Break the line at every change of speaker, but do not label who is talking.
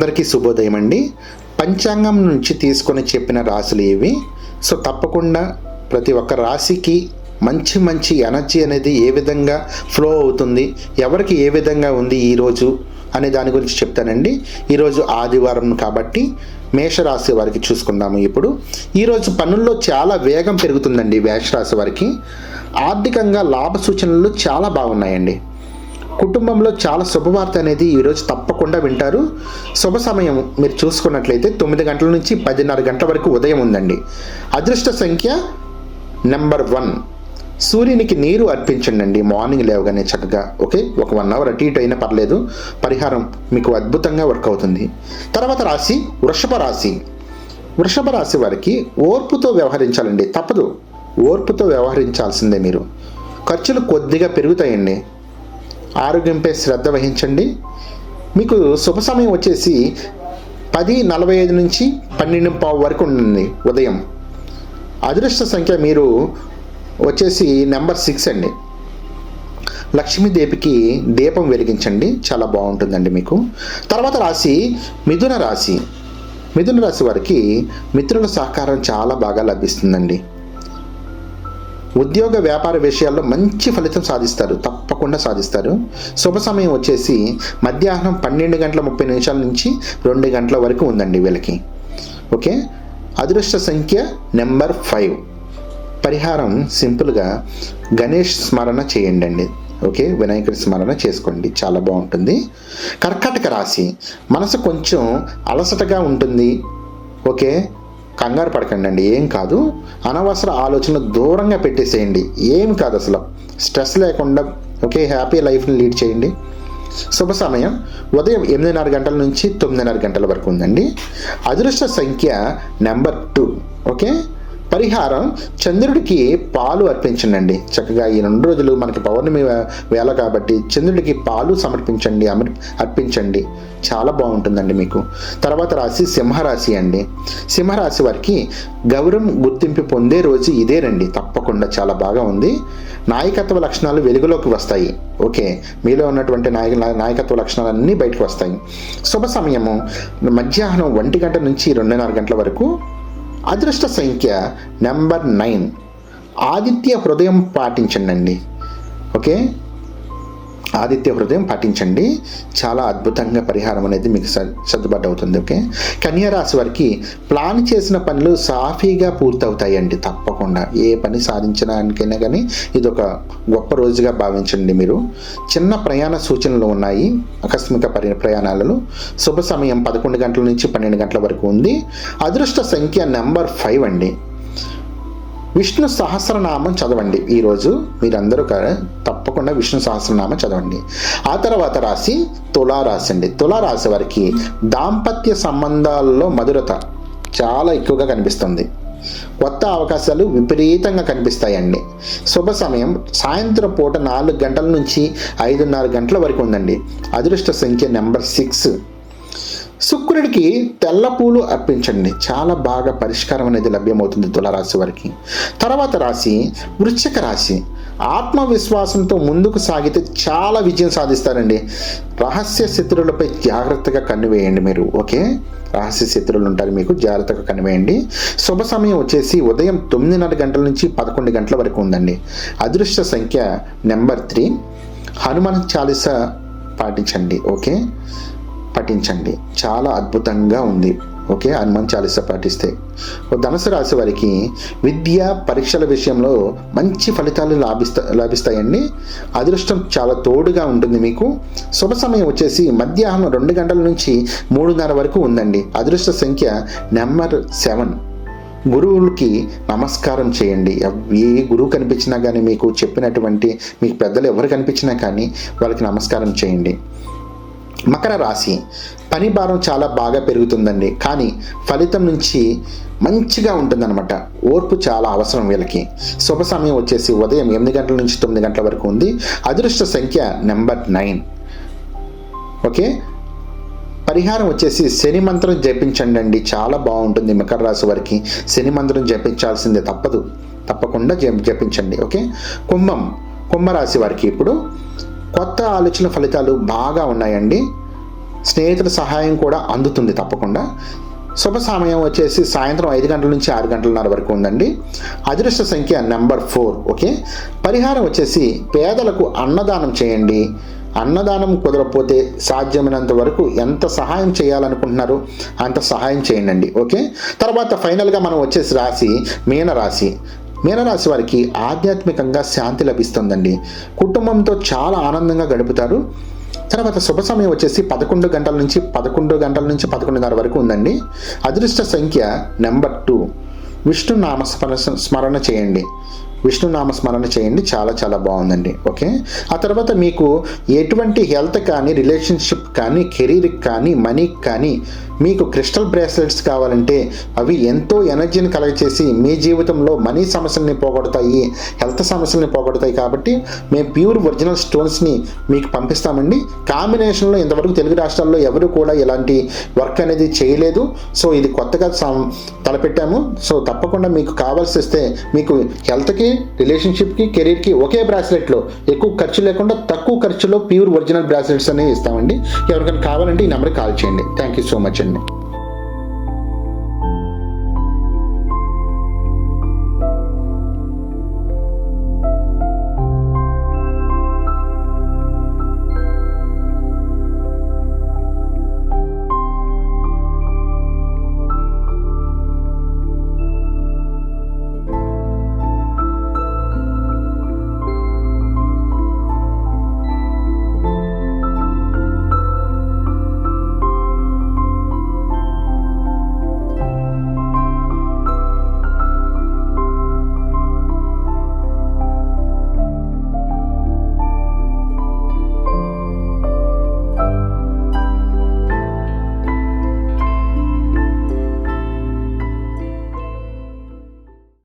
అందరికీ శుభోదయం అండి. పంచాంగం నుంచి తీసుకొని చెప్పిన రాశులు ఇవి. సో తప్పకుండా ప్రతి ఒక్క రాశికి మంచి మంచి ఎనర్జీ అనేది ఏ విధంగా ఫ్లో అవుతుంది, ఎవరికి ఏ విధంగా ఉంది ఈరోజు అనే దాని గురించి చెప్తానండి. ఈరోజు ఆదివారం కాబట్టి మేషరాశి వారికి చూసుకుందాము. ఇప్పుడు ఈరోజు పనుల్లో చాలా వేగం పెరుగుతుందండి. మేషరాశి వారికి ఆర్థికంగా లాభ సూచనలు చాలా బాగున్నాయండి. కుటుంబంలో చాలా శుభవార్త అనేది ఈరోజు తప్పకుండా వింటారు. శుభ సమయం మీరు చూసుకున్నట్లయితే 9 గంటల నుంచి 10:30 గంటల వరకు ఉదయం ఉందండి. అదృష్ట సంఖ్య నెంబర్ 1. సూర్యునికి నీరు అర్పించండి అండి మార్నింగ్ లేవగానే చక్కగా. ఓకే, ఒక 1 అవర్ అటు ఇటు అయినా పర్లేదు. పరిహారం మీకు అద్భుతంగా వర్క్ అవుతుంది. తర్వాత రాశి వృషభ రాశి. వృషభ రాశి వారికి ఓర్పుతో వ్యవహరించాలండి. తప్పదు, ఓర్పుతో వ్యవహరించాల్సిందే. మీరు ఖర్చులు కొద్దిగా పెరుగుతాయండి. ఆరోగ్యంపై శ్రద్ధ వహించండి. మీకు శుభ సమయం వచ్చేసి 10:45 నుంచి 12:15 వరకు ఉంటుంది ఉదయం. అదృష్ట సంఖ్య మీరు వచ్చేసి నెంబర్ 6 అండి. లక్ష్మీదేవికి దీపం వెలిగించండి, చాలా బాగుంటుందండి మీకు. తర్వాత రాశి మిథున రాశి. మిథున రాశి వారికి మిత్రుల సహకారం చాలా బాగా లభిస్తుందండి. ఉద్యోగ వ్యాపార విషయాల్లో మంచి ఫలితం సాధిస్తారు, తప్పకుండా సాధిస్తారు. శుభ సమయం వచ్చేసి మధ్యాహ్నం 12:30 నుంచి 2 గంటల వరకు ఉందండి వీళ్ళకి. ఓకే, అదృష్ట సంఖ్య నెంబర్ 5. పరిహారం సింపుల్గా గణేష్ స్మరణ చేయండి అండి. ఓకే, వినాయకుడి స్మరణ చేసుకోండి, చాలా బాగుంటుంది. కర్కాటక రాశి. మనసు కొంచెం అలసటగా ఉంటుంది. ఓకే, కంగారు పడకండి అండి, ఏం కాదు. అనవసర ఆలోచనలు దూరంగా పెట్టేసేయండి, ఏం కాదు అసలు. స్ట్రెస్ లేకుండా ఓకే హ్యాపీ లైఫ్ని లీడ్ చేయండి. శుభ సమయం ఉదయం 8:30 గంటల నుంచి 9:30 గంటల వరకు ఉందండి. అదృష్ట సంఖ్య నెంబర్ 2. ఓకే, పరిహారం చంద్రుడికి పాలు అర్పించండి. చక్కగా ఈ 2 రోజులు మనకి పౌర్ణమి వేళ కాబట్టి చంద్రుడికి పాలు సమర్పించండి, అర్పించండి, చాలా బాగుంటుందండి మీకు. తర్వాత రాశి సింహరాశి అండి. సింహరాశి వారికి గౌరవం గుర్తింపు పొందే రోజు ఇదేనండి, తప్పకుండా చాలా బాగా ఉంది. నాయకత్వ లక్షణాలు వెలుగులోకి వస్తాయి. ఓకే, మీలో ఉన్నటువంటి నాయకత్వ లక్షణాలన్నీ బయటకు వస్తాయి. శుభ సమయము మధ్యాహ్నం 1 గంట నుంచి 2:30 గంటల వరకు. అదృష్ట సంఖ్య నెంబర్ 9. ఆదిత్య హృదయం పాటించండి. ఓకే, ఆదిత్య హృదయం పాటించండి, చాలా అద్భుతంగా పరిహారం అనేది మీకు సర్దుబాటు అవుతుంది. ఓకే, కన్యా రాశి వారికి ప్లాన్ చేసిన పనులు సాఫీగా పూర్తవుతాయండి. తప్పకుండా ఏ పని సాధించడానికైనా కానీ ఇది ఒక గొప్ప రోజుగా భావించండి. మీరు చిన్న ప్రయాణ సూచనలు ఉన్నాయి, ఆకస్మిక ప్రయాణాలలో. శుభ సమయం 11 గంటల నుంచి 12 గంటల వరకు ఉంది. అదృష్ట సంఖ్య నెంబర్ 5 అండి. విష్ణు సహస్రనామం చదవండి ఈరోజు మీరందరూ తప్పకుండా విష్ణు సహస్రనామం చదవండి. ఆ తర్వాత రాశి తులారాశి అండి. తులారాశి వారికి దాంపత్య సంబంధాల్లో మధురత చాలా ఎక్కువగా కనిపిస్తుంది. కొత్త అవకాశాలు విపరీతంగా కనిపిస్తాయండి. శుభ సమయం సాయంత్రం పూట 4 గంటల నుంచి 5:30 గంటల వరకు ఉందండి. అదృష్ట సంఖ్య నెంబర్ 6. శుక్రుడికి తెల్ల పూలు అర్పించండి, చాలా బాగా పరిష్కారం అనేది లభ్యమవుతుంది తులారాశి వారికి. తర్వాత రాశి వృశ్చిక రాశి. ఆత్మవిశ్వాసంతో ముందుకు సాగితే చాలా విజయం సాధిస్తారండి. రహస్య శత్రువులపై జాగ్రత్తగా కన్నువేయండి మీరు. ఓకే, రహస్య శత్రువులు ఉంటారు మీకు, జాగ్రత్తగా కన్నువేయండి. శుభ సమయం వచ్చేసి ఉదయం 9:30 గంటల నుంచి 11 గంటల వరకు ఉందండి. అదృష్ట సంఖ్య నెంబర్ 3. హనుమాన్ చాలీసా పాటించండి. ఓకే, పఠించండి, చాలా అద్భుతంగా ఉంది. ఓకే, హనుమాన్ చాలీసా పాటిస్తే. ధనుసు రాశి వారికి విద్య పరీక్షల విషయంలో మంచి ఫలితాలు లభిస్తాయండి. అదృష్టం చాలా తోడుగా ఉంటుంది మీకు. శుభ సమయం వచ్చేసి మధ్యాహ్నం 2 గంటల నుంచి 3:30 వరకు ఉందండి. అదృష్ట సంఖ్య నెంబర్ 7. గురువులకి నమస్కారం చేయండి. ఏ గురువు కనిపించినా కానీ, మీకు చెప్పినటువంటి మీకు పెద్దలు ఎవరు కనిపించినా కానీ వాళ్ళకి నమస్కారం చేయండి. మకర రాశి. పని భారం చాలా బాగా పెరుగుతుందండి, కానీ ఫలితం నుంచి మంచిగా ఉంటుందన్నమాట. ఓర్పు చాలా అవసరం వీళ్ళకి. శుభ సమయం వచ్చేసి ఉదయం 8 గంటల నుంచి 9 గంటల వరకు ఉంది. అదృష్ట సంఖ్య నెంబర్ 9. ఓకే, పరిహారం వచ్చేసి శని మంత్రం జపించండి అండి, చాలా బాగుంటుంది. మకర రాశి వారికి శని మంత్రం జపించాల్సిందే, తప్పకుండా జపించండి. ఓకే, కుంభరాశి వారికి ఇప్పుడు కొత్త ఆలోచన ఫలితాలు బాగా ఉన్నాయండి. స్నేహితుల సహాయం కూడా అందుతుంది తప్పకుండా. శుభ సమయం వచ్చేసి సాయంత్రం 5 గంటల నుంచి 6 గంటలన్నర వరకు ఉందండి. అదృష్ట సంఖ్య నెంబర్ 4. ఓకే, పరిహారం వచ్చేసి పేదలకు అన్నదానం చేయండి. అన్నదానం కుదరకపోతే సాధ్యమైనంత వరకు ఎంత సహాయం చేయాలనుకుంటున్నారో అంత సహాయం చేయండి. ఓకే, తర్వాత ఫైనల్గా మనం వచ్చేసి రాశి మీనరాశి. మీనరాశి వారికి ఆధ్యాత్మికంగా శాంతి లభిస్తుందండి. కుటుంబంతో చాలా ఆనందంగా గడుపుతారు. తర్వాత శుభ సమయం వచ్చేసి 11 గంటల నుంచి 11:30 వరకు ఉందండి. అదృష్ట సంఖ్య నెంబర్ 2. విష్ణునామ స్మరణ చేయండి. విష్ణునామ స్మరణ చేయండి, చాలా చాలా బాగుందండి. ఓకే, ఆ తర్వాత మీకు ఎటువంటి హెల్త్ కానీ, రిలేషన్షిప్ కానీ, కెరీర్కి కానీ, మనీకి కానీ మీకు క్రిస్టల్ బ్రేస్లెట్స్ కావాలంటే అవి ఎంతో ఎనర్జీని కలగచేసి మీ జీవితంలో మనీ సమస్యల్ని పోగొడతాయి, హెల్త్ సమస్యల్ని పోగొడతాయి. కాబట్టి మేము ప్యూర్ ఒరిజినల్ స్టోన్స్ని మీకు పంపిస్తామండి. కాంబినేషన్లో ఇంతవరకు తెలుగు రాష్ట్రాల్లో ఎవరు కూడా ఇలాంటి వర్క్ అనేది చేయలేదు. సో ఇది కొత్తగా తలపెట్టాము. సో తప్పకుండా మీకు కావాల్సి వస్తే మీకు హెల్త్కి, రిలేషన్షిప్కి, కెరీర్కి ఒకే బ్రాస్లెట్లో ఎక్కువ ఖర్చు లేకుండా తక్కువ ఖర్చులో ప్యూర్ ఒరిజినల్ బ్రాస్లెట్స్ అనేవి ఇస్తామండి. ఎవరికైనా కావాలంటే ఈ నెంబర్కి కాల్ చేయండి. థ్యాంక్ యూ సో మచ్ అండి.